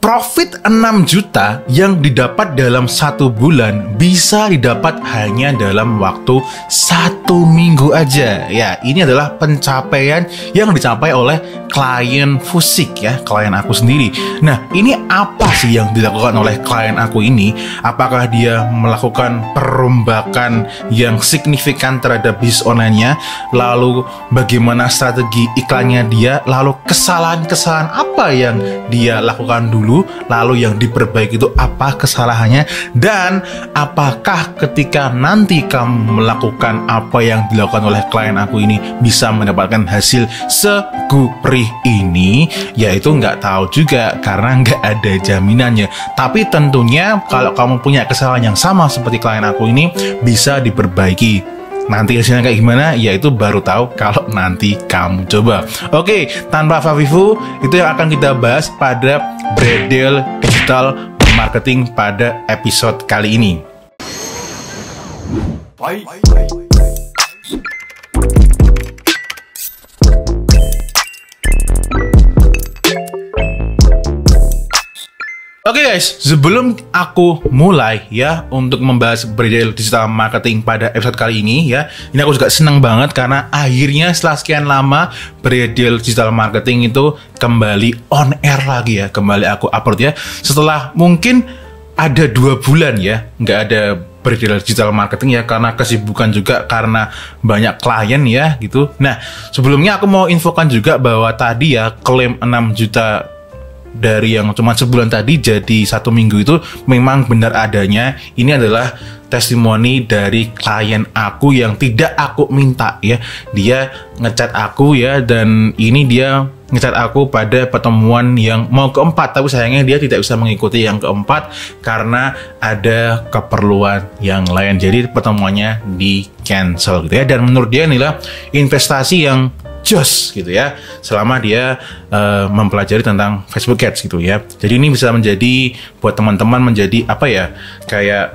Profit 6 juta yang didapat dalam 1 bulan bisa didapat hanya dalam waktu 1 minggu aja. Ya, ini adalah pencapaian yang dicapai oleh klien Fusik ya, klien aku sendiri. Nah, ini apa sih yang dilakukan oleh klien aku ini? Apakah dia melakukan perombakan yang signifikan terhadap bisnis online-nya? Lalu bagaimana strategi iklannya dia? Lalu kesalahan-kesalahan apa yang dia lakukan dulu? Lalu yang diperbaiki itu apa kesalahannya, dan apakah ketika nanti kamu melakukan apa yang dilakukan oleh klien aku ini bisa mendapatkan hasil segurih ini? Yaitu nggak tahu juga karena nggak ada jaminannya. Tapi tentunya kalau kamu punya kesalahan yang sama seperti klien aku ini bisa diperbaiki. Nanti hasilnya kayak gimana, ya itu baru tahu kalau nanti kamu coba. Oke, tanpa favifu, itu yang akan kita bahas pada Bredel Digital Marketing pada episode kali ini. Oke guys, sebelum aku mulai ya untuk membahas Bredel Digital Marketing pada episode kali ini ya, ini aku juga senang banget karena akhirnya setelah sekian lama Bredel Digital Marketing itu kembali on air lagi ya, kembali aku upload ya. Setelah mungkin ada 2 bulan ya nggak ada Bredel Digital Marketing ya, karena kesibukan juga karena banyak klien ya gitu. Nah, sebelumnya aku mau infokan juga bahwa tadi ya klaim 6 juta dari yang cuma sebulan tadi jadi 1 minggu itu memang benar adanya. Ini adalah testimoni dari klien aku yang tidak aku minta ya. Dia ngechat aku ya, dan ini dia ngechat aku pada pertemuan yang mau keempat, tapi sayangnya dia tidak bisa mengikuti yang keempat karena ada keperluan yang lain. Jadi pertemuannya di cancel gitu ya. Dan menurut dia inilah investasi yang jos gitu ya, selama dia mempelajari tentang Facebook Ads gitu ya. Jadi ini bisa menjadi buat teman-teman menjadi apa ya, kayak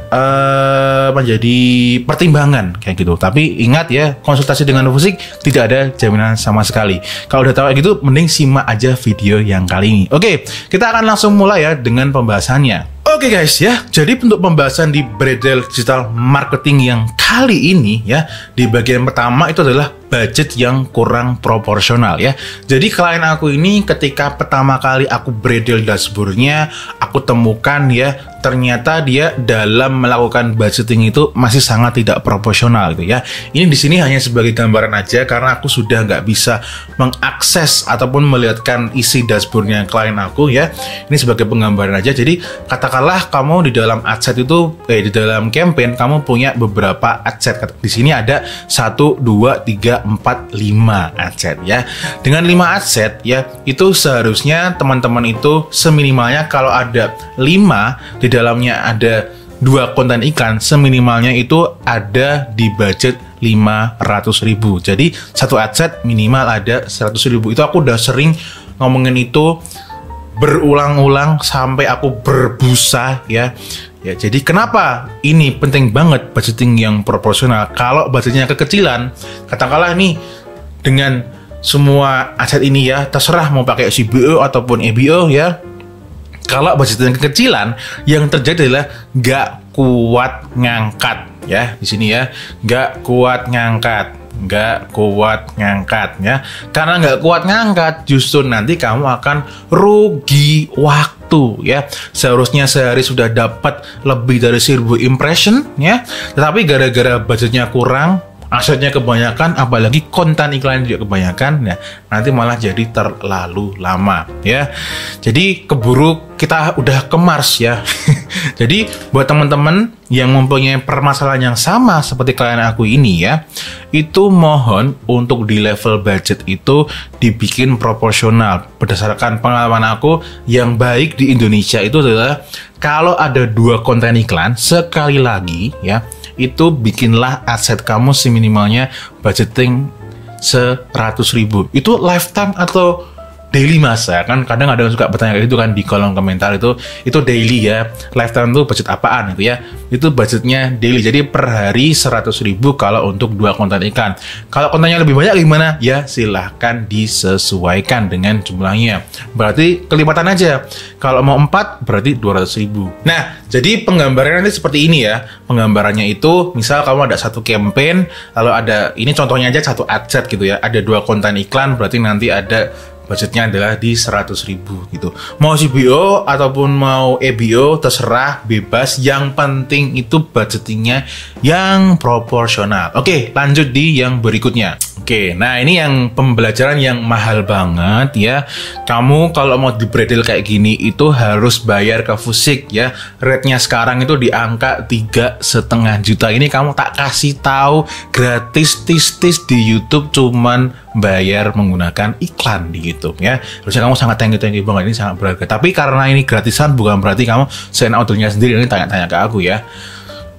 menjadi pertimbangan kayak gitu. Tapi ingat ya, konsultasi dengan Fusik tidak ada jaminan sama sekali. Kalau udah tahu kayak gitu, mending simak aja video yang kali ini. Oke, kita akan langsung mulai ya dengan pembahasannya. Oke guys ya, jadi untuk pembahasan di Bredel Digital Marketing yang kali ini ya, di bagian pertama itu adalah budget yang kurang proporsional ya. Jadi klien aku ini ketika pertama kali aku bredel dashboardnya, aku temukan ya, ternyata dia dalam melakukan budgeting itu masih sangat tidak proporsional gitu ya. Ini di sini hanya sebagai gambaran aja karena aku sudah nggak bisa mengakses ataupun melihatkan isi dashboardnya klien aku ya. Ini sebagai penggambaran aja. Jadi katakanlah kamu di dalam adset itu di dalam campaign kamu punya beberapa adset. Di sini ada 1, 2, 3, 4, 5 adset ya. Dengan 5 adset ya, itu seharusnya teman-teman itu seminimalnya kalau ada 5 di dalamnya ada 2 konten iklan, seminimalnya itu ada di budget 500.000. Jadi satu adset minimal ada 100.000. Itu aku udah sering ngomongin itu berulang-ulang sampai aku berbusa ya. Ya, jadi kenapa ini penting banget budgeting yang proporsional? Kalau budgetnya kekecilan, katakanlah nih dengan semua aset ini ya, terserah mau pakai CBO ataupun EBO ya. Kalau budgetnya kekecilan, yang terjadi adalah nggak kuat ngangkat ya di sini ya, nggak kuat ngangkat ya. Karena nggak kuat ngangkat, justru nanti kamu akan rugi waktu ya. Seharusnya sehari sudah dapat lebih dari 1000 impression ya, tetapi gara-gara budgetnya kurang, asetnya kebanyakan, apalagi konten iklan juga kebanyakan, nah nanti malah jadi terlalu lama ya. Jadi keburu kita udah ke Mars ya. Jadi buat teman-teman yang mempunyai permasalahan yang sama seperti klien aku ini ya, itu mohon untuk di level budget itu dibikin proporsional. Berdasarkan pengalaman aku yang baik di Indonesia itu adalah kalau ada 2 konten iklan, sekali lagi ya, itu bikinlah aset kamu seminimalnya budgeting 100.000. Itu lifetime atau daily masa kan, kadang ada yang suka bertanya kayak gitu kan di kolom komentar, itu daily ya, lifetime tuh budget apaan gitu ya, itu budgetnya daily, jadi per hari 100.000 kalau untuk 2 konten iklan. Kalau kontennya lebih banyak gimana ya, silahkan disesuaikan dengan jumlahnya, berarti kelipatan aja, kalau mau 4 berarti 200.000. Nah, jadi penggambarannya nanti seperti ini ya, penggambarannya itu misal kamu ada satu campaign, lalu ada, ini contohnya aja satu adset gitu ya, ada 2 konten iklan, berarti nanti ada budgetnya adalah di 100.000 gitu. Mau CBO ataupun mau EBO terserah, bebas. Yang penting itu budgetingnya yang proporsional. Oke, lanjut di yang berikutnya. Oke, nah ini yang pembelajaran yang mahal banget ya. Kamu kalau mau di bredel kayak gini itu harus bayar ke Fusik ya. Rate-nya sekarang itu di angka 3,5 juta. Ini kamu tak kasih tahu gratis tis-tis di YouTube, cuman bayar menggunakan iklan di YouTube ya. Harusnya kamu sangat thank you banget, ini sangat berharga. Tapi karena ini gratisan bukan berarti kamu send ordernya sendiri, ini tanya-tanya ke aku ya.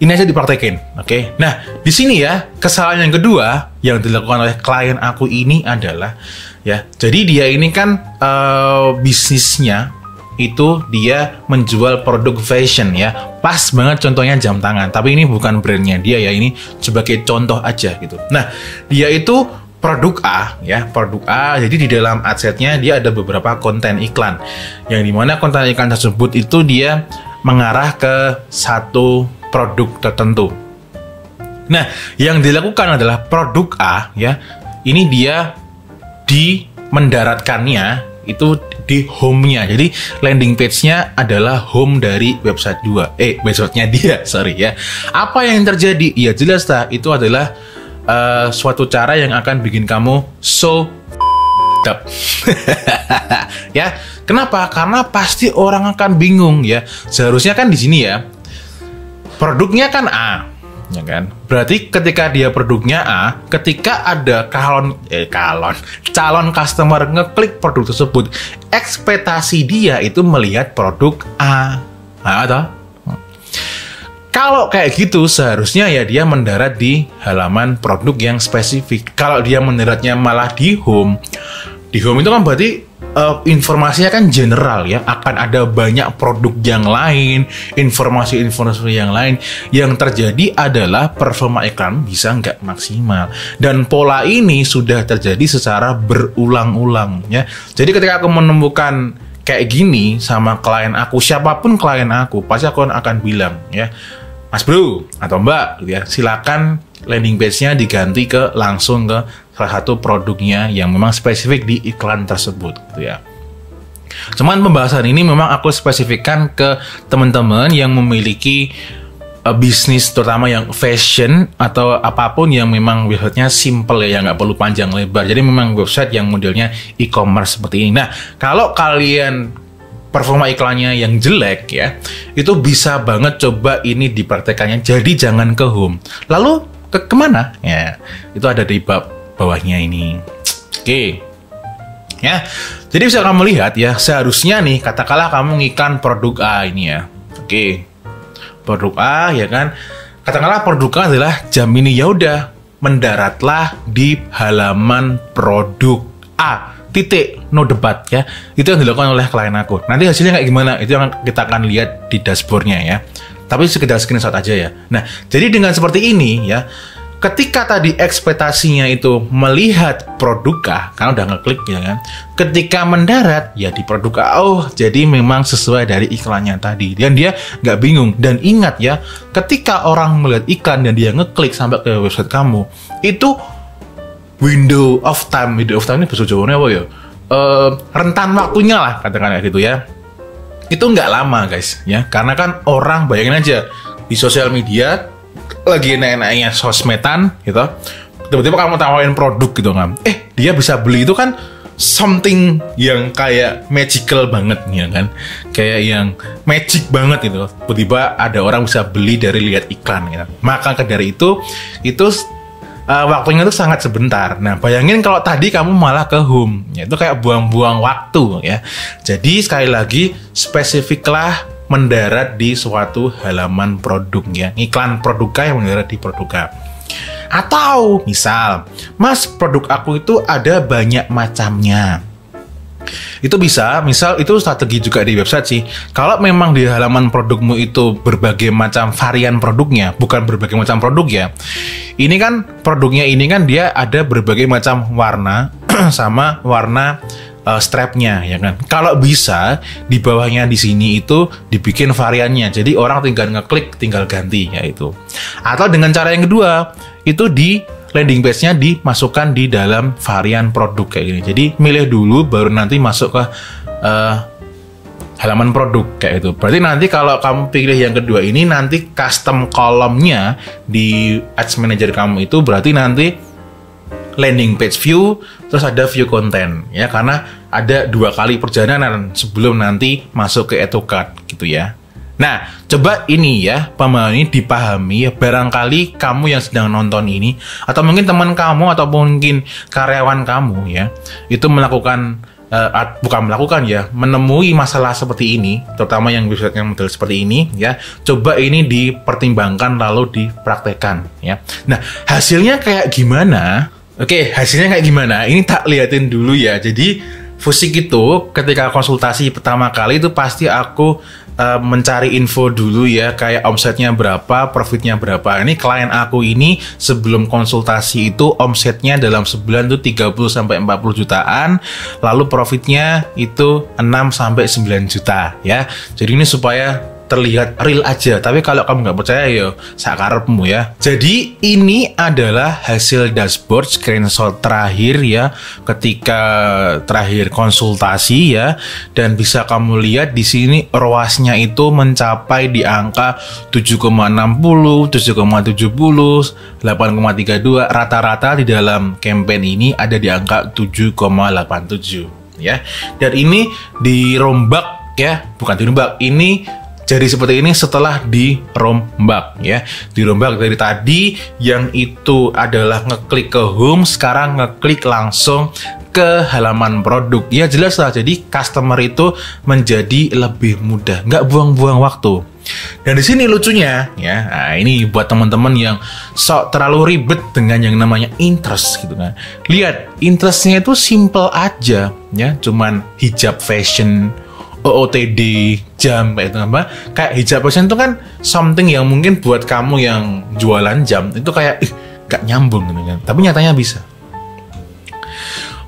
Ini aja dipraktekin, oke? Nah, di sini ya, kesalahan yang kedua yang dilakukan oleh klien aku ini adalah ya, jadi dia ini kan bisnisnya itu dia menjual produk fashion ya. Pas banget contohnya jam tangan, tapi ini bukan brandnya dia ya, ini sebagai contoh aja gitu. Nah, dia itu produk A ya, produk A. Jadi di dalam adsetnya dia ada beberapa konten iklan, yang dimana konten iklan tersebut itu dia mengarah ke satu produk tertentu. Nah, yang dilakukan adalah produk A ya, ini dia di mendaratkannya itu di home-nya. Jadi landing page-nya adalah home dari website website-nya dia, sorry ya. Apa yang terjadi? Ya jelas itu adalah suatu cara yang akan bikin kamu so up. Ya, kenapa? Karena pasti orang akan bingung ya. Seharusnya kan di sini ya, produknya kan A, ya kan? Berarti ketika dia produknya A, ketika ada calon customer ngeklik produk tersebut, ekspektasi dia itu melihat produk A. Nah, atau kalau kayak gitu seharusnya ya dia mendarat di halaman produk yang spesifik. Kalau dia mendaratnya malah di home itu kan berarti informasinya kan general ya, akan ada banyak produk yang lain, informasi-informasi yang lain. Yang terjadi adalah performa iklan bisa nggak maksimal, dan pola ini sudah terjadi secara berulang-ulang ya. Jadi ketika aku menemukan kayak gini sama klien aku, siapapun klien aku, pasti aku akan bilang ya, Mas Bro atau Mbak gitu ya, silakan landing page-nya diganti ke langsung ke salah satu produknya yang memang spesifik di iklan tersebut gitu ya. Cuman pembahasan ini memang aku spesifikkan ke teman-teman yang memiliki bisnis terutama yang fashion atau apapun yang memang websitenya simple ya, yang nggak perlu panjang lebar. Jadi memang website yang modelnya e-commerce seperti ini. Nah, kalau kalian performa iklannya yang jelek ya, itu bisa banget coba ini dipraktekannya. Jadi jangan ke home. Lalu kemana? Ya, itu ada di bawahnya ini. Oke. Ya. Jadi bisa kamu lihat ya, seharusnya nih katakanlah kamu ngiklan produk A ini ya. Oke. Produk A ya kan. Katakanlah produk A adalah jam ini, ya udah, mendaratlah di halaman produk A. Titik, no debat ya. Itu yang dilakukan oleh klien aku. Nanti hasilnya kayak gimana? Itu yang kita akan lihat di dashboardnya ya. Tapi sekedar screenshot aja ya. Nah, jadi dengan seperti ini ya, ketika tadi ekspektasinya itu melihat produk A, karena udah ngeklik ya kan. Ketika mendarat ya di produk A, oh jadi memang sesuai dari iklannya tadi. Dan dia nggak bingung. Dan ingat ya, ketika orang melihat iklan dan dia ngeklik sampai ke website kamu, itu window of time ini bahasa Jawanya apa ya? Rentan waktunya lah, katakanlah gitu ya. Itu nggak lama guys ya, karena kan orang, bayangin aja di sosial media lagi enak-enaknya sosmedan gitu, tiba-tiba kamu tawarin produk gitu kan, dia bisa beli, itu kan something yang kayak magical banget ya kan, kayak yang magic banget gitu. Tiba-tiba ada orang bisa beli dari lihat iklan gitu. Maka dari itu waktunya itu sangat sebentar. Nah, bayangin kalau tadi kamu malah ke home, ya, itu kayak buang-buang waktu ya. Jadi sekali lagi, spesifiklah mendarat di suatu halaman produk ya. Iklan produk A yang mendarat di produk A. Atau misal, Mas, produk aku itu ada banyak macamnya. Itu bisa, misal itu strategi juga di website sih. Kalau memang di halaman produkmu itu berbagai macam varian produknya, bukan berbagai macam produk ya. Ini kan produknya ini kan dia ada berbagai macam warna sama warna strapnya ya kan. Kalau bisa di bawahnya di sini itu dibikin variannya. Jadi orang tinggal ngeklik tinggal ganti ya itu. Atau dengan cara yang kedua itu di landing page-nya dimasukkan di dalam varian produk kayak gini. Jadi milih dulu baru nanti masuk ke halaman produk kayak itu. Berarti nanti kalau kamu pilih yang kedua ini nanti custom kolomnya di Ads Manager kamu itu berarti nanti landing page view terus ada view content ya, karena ada 2 kali perjalanan sebelum nanti masuk ke add to cart gitu ya. Nah, coba ini ya, pemahaman ini dipahami ya, barangkali kamu yang sedang nonton ini, atau mungkin teman kamu, atau mungkin karyawan kamu ya, itu menemui masalah seperti ini, terutama yang website yang model seperti ini ya, coba ini dipertimbangkan lalu dipraktekkan ya. Nah, hasilnya kayak gimana? Oke, hasilnya kayak gimana? Ini tak liatin dulu ya. Jadi, Fusik itu ketika konsultasi pertama kali itu pasti aku mencari info dulu ya, kayak omsetnya berapa, profitnya berapa. Ini klien aku ini sebelum konsultasi itu omsetnya dalam sebulan itu 30-40 jutaan, lalu profitnya itu 6-9 juta ya. Jadi ini supaya terlihat real aja, tapi kalau kamu nggak percaya ya sakarepmu ya. Jadi ini adalah hasil dashboard screenshot terakhir ya, ketika terakhir konsultasi ya, dan bisa kamu lihat di sini ROAS-nya itu mencapai di angka 7,60, 7,70, 8,32, rata-rata di dalam campaign ini ada di angka 7,87 ya. Dan ini dirombak ya, bukan dirombak, ini jadi seperti ini setelah dirombak ya. Dirombak dari tadi yang itu adalah ngeklik ke home, sekarang ngeklik langsung ke halaman produk. Ya jelas lah, jadi customer itu menjadi lebih mudah, nggak buang-buang waktu. Dan di sini lucunya ya, nah ini buat teman-teman yang sok terlalu ribet dengan yang namanya interest gitu kan. Lihat, interestnya itu simple aja ya, cuman hijab fashion, OOTD, jam kayak itu apa? Kayak hijab fashion itu kan something yang mungkin buat kamu yang jualan jam itu kayak gak nyambung gitu kan. Tapi nyatanya bisa.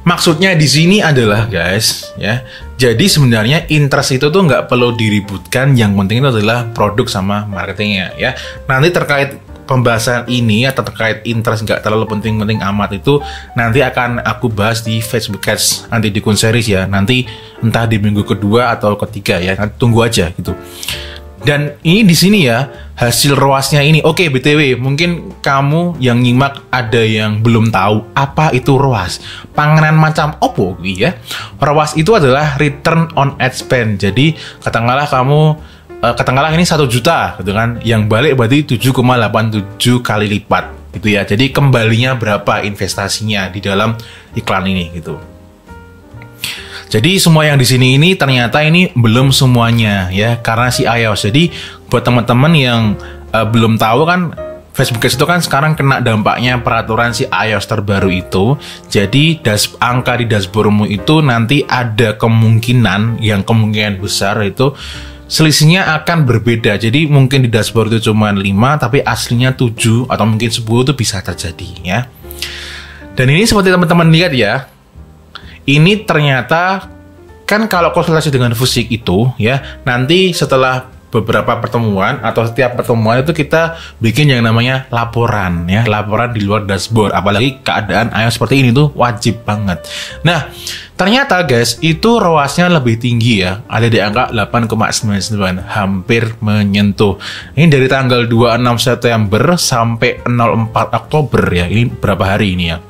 Maksudnya di sini adalah guys ya. Jadi sebenarnya interest itu tuh nggak perlu diributkan. Yang penting itu adalah produk sama marketingnya ya. Nanti terkait pembahasan ini atau terkait interest nggak terlalu penting-penting amat itu nanti akan aku bahas di Facebook Ads Anti Dukun Series ya, nanti entah di minggu kedua atau ketiga ya, nanti tunggu aja gitu. Dan ini di sini ya hasil ROAS-nya ini. Oke, BTW mungkin kamu yang nyimak ada yang belum tahu apa itu ROAS, panganan macam opo ya. ROAS itu adalah return on ad spend. Jadi katakanlah ini 1 juta gitu kan, yang balik berarti 7,87 kali lipat gitu ya. Jadi kembalinya berapa investasinya di dalam iklan ini gitu. Jadi semua yang di sini ini ternyata ini belum semuanya ya, karena si iOS. Jadi buat teman-teman yang belum tahu kan, Facebook Ads itu kan sekarang kena dampaknya peraturan si iOS terbaru itu. Jadi angka di dashboardmu itu nanti ada kemungkinan besar itu selisihnya akan berbeda. Jadi mungkin di dashboard itu cuma 5 tapi aslinya 7 atau mungkin 10 itu bisa terjadi ya. Dan ini seperti teman-teman lihat ya, ini ternyata kan kalau konsultasi dengan Fusik itu ya, nanti setelah beberapa pertemuan atau setiap pertemuan itu kita bikin yang namanya laporan ya, laporan di luar dashboard. Apalagi keadaan iOS seperti ini tuh wajib banget. Nah, ternyata guys itu ROAS-nya lebih tinggi ya, ada di angka 8,99, hampir menyentuh. Ini dari tanggal 26 September sampai 04 Oktober ya, ini berapa hari ini ya.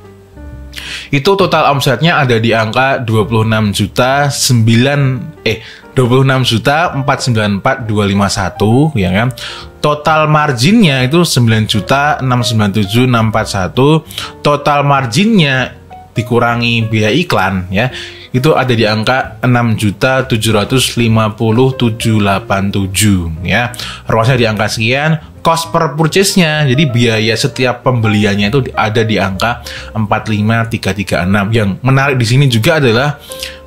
Itu total omsetnya ada di angka 26.494.251 ya kan. Total marginnya itu 9.697.641. Total marginnya dikurangi biaya iklan ya, itu ada di angka 6.750.787 ya. ROAS-nya di angka sekian. Cost per purchase-nya, jadi biaya setiap pembeliannya itu ada di angka 45.336. Yang menarik di sini juga adalah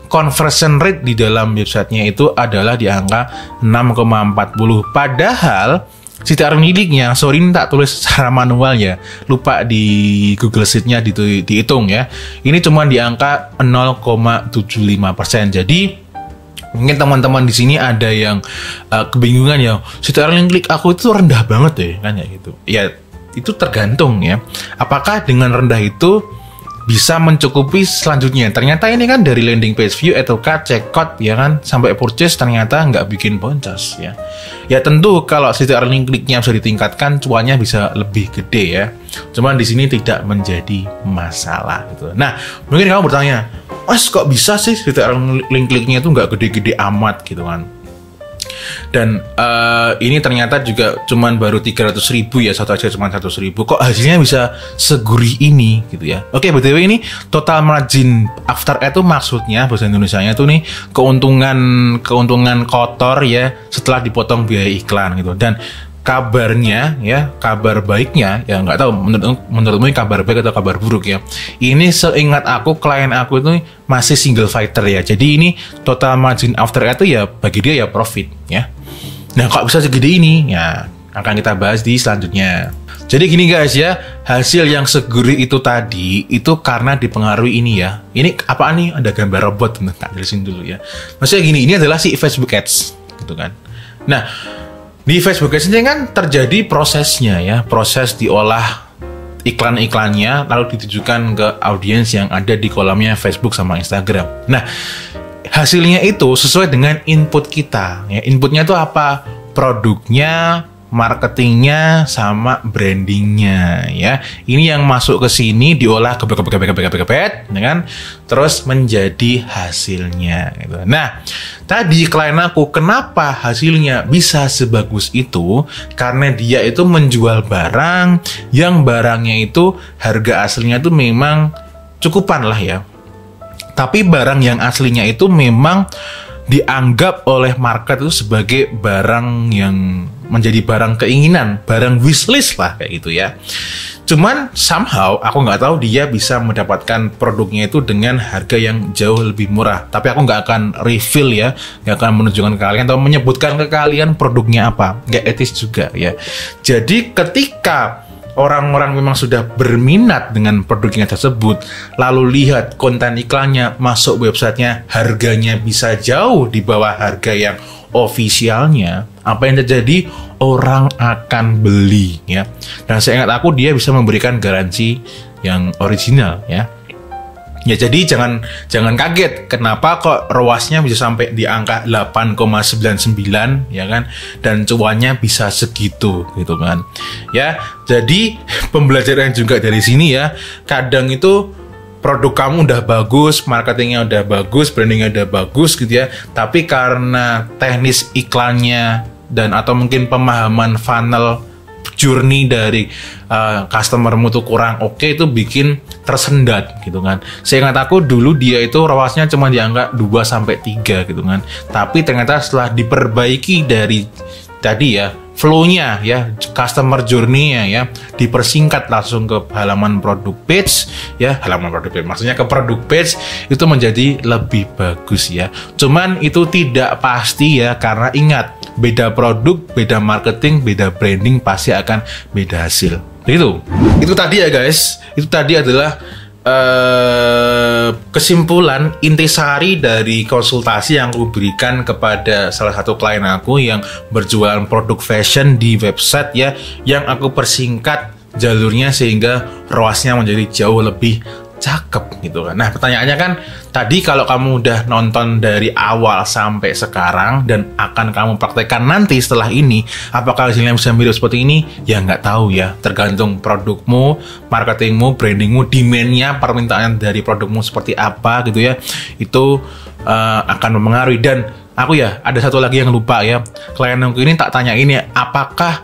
conversion rate di dalam websitenya itu adalah di angka 6,40. Padahal CTR miliknya, sorry ini tak tulis secara manual ya, lupa di Google Sheet-nya dihitung ya. Ini cuma di angka 0,75%. Jadi mungkin teman-teman di sini ada yang kebingungan ya, CTR link klik aku itu rendah banget deh kan ya gitu. Ya itu tergantung ya. Apakah dengan rendah itu bisa mencukupi selanjutnya? Ternyata ini kan dari landing page view atau checkout ya kan sampai purchase ternyata nggak bikin boncos ya. Ya tentu kalau CTR link kliknya bisa ditingkatkan, cuannya bisa lebih gede ya. Cuman di sini tidak menjadi masalah gitu. Nah mungkin kamu bertanya, Mas kok bisa sih CTR link kliknya itu nggak gede-gede amat gitu kan? Dan ini ternyata juga cuman baru 300.000 ya, satu aja cuma 100.000. Kok hasilnya bisa segurih ini gitu ya? Oke, BTW ini total margin after ad itu maksudnya bahasa Indonesianya tuh nih keuntungan kotor ya setelah dipotong biaya iklan gitu. Dan kabarnya ya, kabar baiknya ya nggak tahu menurutmu ini kabar baik atau kabar buruk ya. Ini seingat aku klien aku itu masih single fighter ya. Jadi ini total margin after itu ya bagi dia ya profit ya. Nah kok bisa segede ini? Ya akan kita bahas di selanjutnya. Jadi gini guys ya, hasil yang segurih itu tadi itu karena dipengaruhi ini ya. Ini apaan nih? Ada gambar robot, tak jelasin dulu ya. Maksudnya gini, ini adalah si Facebook Ads gitu kan. Nah di Facebook Ads ini kan terjadi prosesnya ya, proses diolah iklan-iklannya lalu ditujukan ke audiens yang ada di kolomnya Facebook sama Instagram. Nah, hasilnya itu sesuai dengan input kita. Ya, inputnya itu apa? Produknya, marketingnya, sama brandingnya ya. Ini yang masuk ke sini diolah ya kan, terus menjadi hasilnya gitu. Nah, tadi klien aku kenapa hasilnya bisa sebagus itu? Karena dia itu menjual barang yang barangnya itu harga aslinya itu memang cukupan lah ya. Tapi barang yang aslinya itu memang dianggap oleh market itu sebagai barang yang menjadi barang keinginan, barang wishlist lah kayak gitu ya. Cuman somehow aku nggak tahu dia bisa mendapatkan produknya itu dengan harga yang jauh lebih murah. Tapi aku nggak akan reveal ya, nggak akan menunjukkan ke kalian atau menyebutkan ke kalian produknya apa, nggak etis juga ya. Jadi ketika orang-orang memang sudah berminat dengan produknya tersebut, lalu lihat konten iklannya, masuk websitenya, harganya bisa jauh di bawah harga yang ofisialnya, apa yang terjadi? Orang akan beli ya. Dan seingat aku dia bisa memberikan garansi yang original ya. Ya jadi jangan kaget kenapa kok ROAS-nya bisa sampai di angka 8,99 ya kan, dan cuannya bisa segitu gitu kan. Ya, jadi pembelajaran juga dari sini ya. Kadang itu produk kamu udah bagus, marketingnya udah bagus, brandingnya udah bagus gitu ya, tapi karena teknis iklannya dan atau mungkin pemahaman funnel journey dari customermu tuh kurang oke, itu bikin tersendat gitu kan. Seingat aku dulu dia itu ROAS-nya cuma di angka 2-3 gitu kan. Tapi ternyata setelah diperbaiki dari tadi ya, flow-nya ya, customer journey-nya ya, dipersingkat langsung ke halaman produk page ya, halaman produk page maksudnya ke produk page, itu menjadi lebih bagus ya. Cuman itu tidak pasti ya, karena ingat, beda produk, beda marketing, beda branding pasti akan beda hasil. Itu tadi ya guys, itu tadi adalah kesimpulan intisari dari konsultasi yang aku berikan kepada salah satu klien aku yang berjualan produk fashion di website ya, yang aku persingkat jalurnya sehingga ROAS-nya menjadi jauh lebih cakep gitu kan. Nah pertanyaannya kan tadi, kalau kamu udah nonton dari awal sampai sekarang dan akan kamu praktekkan nanti setelah ini, apakah hasilnya bisa mirip seperti ini? Ya nggak tahu ya, tergantung produkmu, marketingmu, brandingmu, demand-nya, permintaan dari produkmu seperti apa gitu ya. Itu akan mempengaruhi. Dan aku ya ada satu lagi yang lupa ya, klien aku ini tak tanya ini, apakah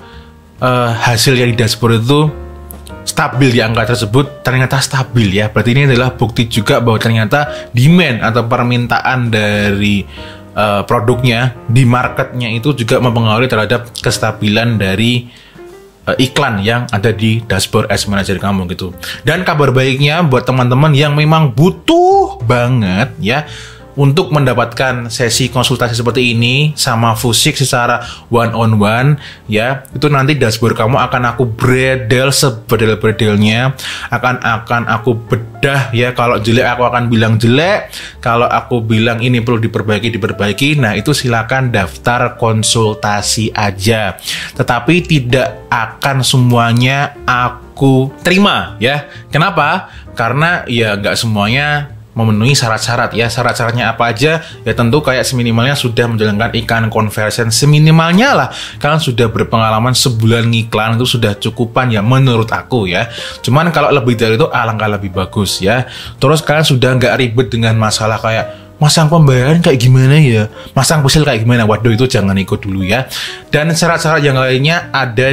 hasil yang di dashboard itu stabil di angka tersebut? Ternyata stabil ya. Berarti ini adalah bukti juga bahwa ternyata demand atau permintaan dari produknya di marketnya itu juga mempengaruhi terhadap kestabilan dari iklan yang ada di dashboard Ads Manager kamu gitu. Dan kabar baiknya buat teman-teman yang memang butuh banget ya untuk mendapatkan sesi konsultasi seperti ini sama Vuzix secara one on one ya, itu nanti dashboard kamu akan aku bredel sebredel-bredelnya, akan aku bedah ya. Kalau jelek aku akan bilang jelek, kalau aku bilang ini perlu diperbaiki. Nah, itu silakan daftar konsultasi aja. Tetapi tidak akan semuanya aku terima ya. Kenapa? Karena ya nggak semuanya memenuhi syarat-syarat ya. Syarat-syaratnya apa aja? Ya tentu kayak seminimalnya sudah menjalankan iklan conversion, seminimalnya lah kalian sudah berpengalaman sebulan ngiklan, itu sudah cukupan ya menurut aku ya. Cuman kalau lebih dari itu alangkah lebih bagus ya. Terus kalian sudah nggak ribet dengan masalah kayak masang pembayaran kayak gimana ya, masang pusil kayak gimana, waduh itu jangan ikut dulu ya. Dan syarat-syarat yang lainnya ada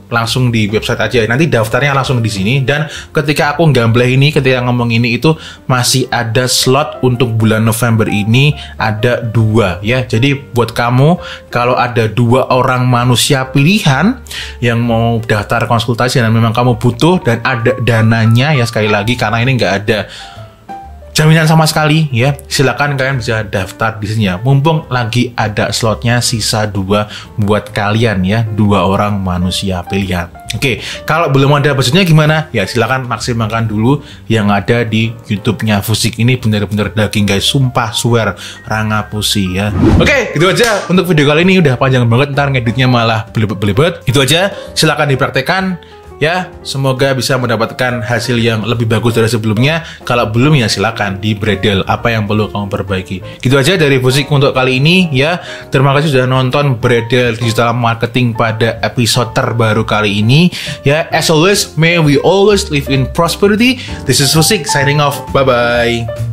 langsung di website aja. Nanti daftarnya langsung di sini. Dan ketika aku gambleh ini, ketika ngomong ini itu masih ada slot untuk bulan November ini, ada 2 ya. Jadi buat kamu kalau ada 2 orang manusia pilihan yang mau daftar konsultasi dan memang kamu butuh dan ada dananya ya, sekali lagi karena ini nggak ada jaminan sama sekali ya, silakan kalian bisa daftar di sini ya. Mumpung lagi ada slotnya sisa 2 buat kalian ya, 2 orang manusia pilihan. Oke, kalau belum ada budgetnya gimana? Ya silakan maksimalkan dulu yang ada di YouTube-nya Vuzix. Ini bener-bener daging guys, sumpah swear rangapusi ya. Oke, gitu aja untuk video kali ini. Udah panjang banget, ntar ngeditnya malah belibet-belibet. Itu aja, silakan dipraktekkan. Ya, semoga bisa mendapatkan hasil yang lebih bagus dari sebelumnya. Kalau belum ya silakan di bredel apa yang perlu kamu perbaiki. Gitu aja dari Vuzix untuk kali ini ya. Terima kasih sudah nonton Bredel Digital Marketing pada episode terbaru kali ini. Ya, as always, may we always live in prosperity. This is Vuzix signing off. Bye bye.